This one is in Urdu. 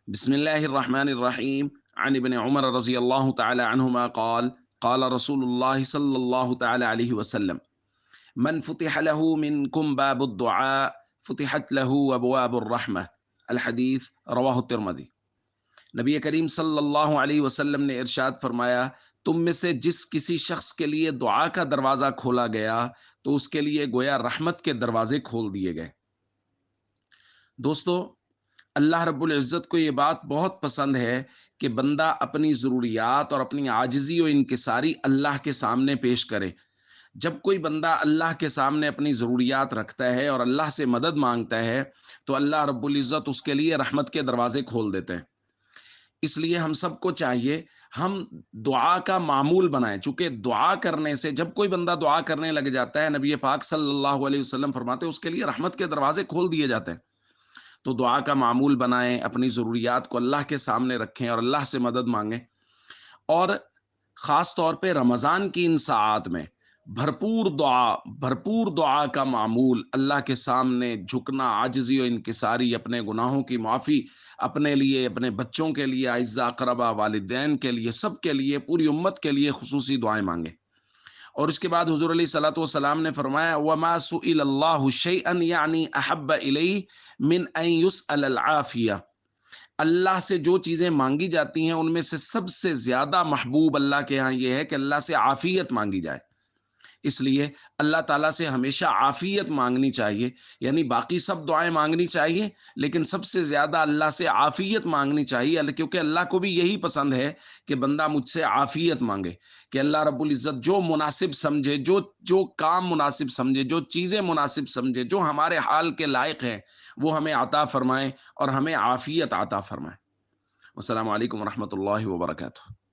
بسم الله الرحمن الرحيم. عن ابن عمر رضي الله تعالى عنهما قال قال رسول الله صلى الله تعالى عليه وسلم: من فتح له منكم باب الدعاء فتحت له أبواب الرحمة. الحدیث رواہ الترمذی۔ نبی کریم صلی اللہ علیہ وسلم نے ارشاد فرمایا، تم میں سے جس کسی شخص کے لیے دعا کا دروازہ کھولا گیا تو اس کے لیے گویا رحمت کے دروازے کھول دیے گئے۔ دوستو، اللہ رب العزت کو یہ بات بہت پسند ہے کہ بندہ اپنی ضروریات اور اپنی عاجزی و انکساری اللہ کے سامنے پیش کرے۔ جب کوئی بندہ اللہ کے سامنے اپنی ضروریات رکھتا ہے اور اللہ سے مدد مانگتا ہے تو اللہ رب العزت اس کے لیے رحمت کے دروازے کھول دیتے ہیں۔ اس لیے ہم سب کو چاہیے ہم دعا کا معمول بنائیں، چونکہ دعا کرنے سے جب کوئی بندہ دعا کرنے لگ جاتا ہے، نبی پاک صلی اللہ علیہ وسلم فرماتے ہیں اس کے لیے رحمت کے دروازے کھول دیے جاتے ہیں۔ تو دعا کا معمول بنائیں، اپنی ضروریات کو اللہ کے سامنے رکھیں اور اللہ سے مدد مانگیں، اور خاص طور پہ رمضان کی ان ساعات میں بھرپور دعا کا معمول، اللہ کے سامنے جھکنا، عاجزی و انکساری، اپنے گناہوں کی معافی، اپنے لیے، اپنے بچوں کے لیے، اعزاء اقربا، والدین کے لیے، سب کے لیے، پوری امت کے لیے خصوصی دعائیں مانگیں۔ اور اس کے بعد حضور علیہ الصلوۃ والسلام نے فرمایا، وَمَا سُئِلَ اللَّهُ شَيْئًا یعنی أَحَبَّ إِلَيْهِ مِنْ أَنْ يُسْأَلَ الْعَافِیَةَ۔ اللہ سے جو چیزیں مانگی جاتی ہیں ان میں سے سب سے زیادہ محبوب اللہ کے ہاں یہ ہے کہ اللہ سے عافیت مانگی جائے۔ اس لیے اللہ تعالیٰ سے ہمیشہ عافیت مانگنی چاہیے، یعنی باقی سب دعائیں مانگنی چاہیے لیکن سب سے زیادہ اللہ سے عافیت مانگنی چاہیے، کیونکہ اللہ کو بھی یہی پسند ہے کہ بندہ مجھ سے عافیت مانگے، کہ اللہ رب العزت جو مناسب سمجھے، جو کام مناسب سمجھے، جو چیزیں مناسب سمجھے، جو ہمارے حال کے لائق ہیں وہ ہمیں عطا فرمائیں اور ہمیں عافیت عطا فرمائیں۔ السلام علیکم ورحمۃ اللہ وبرکاتہ۔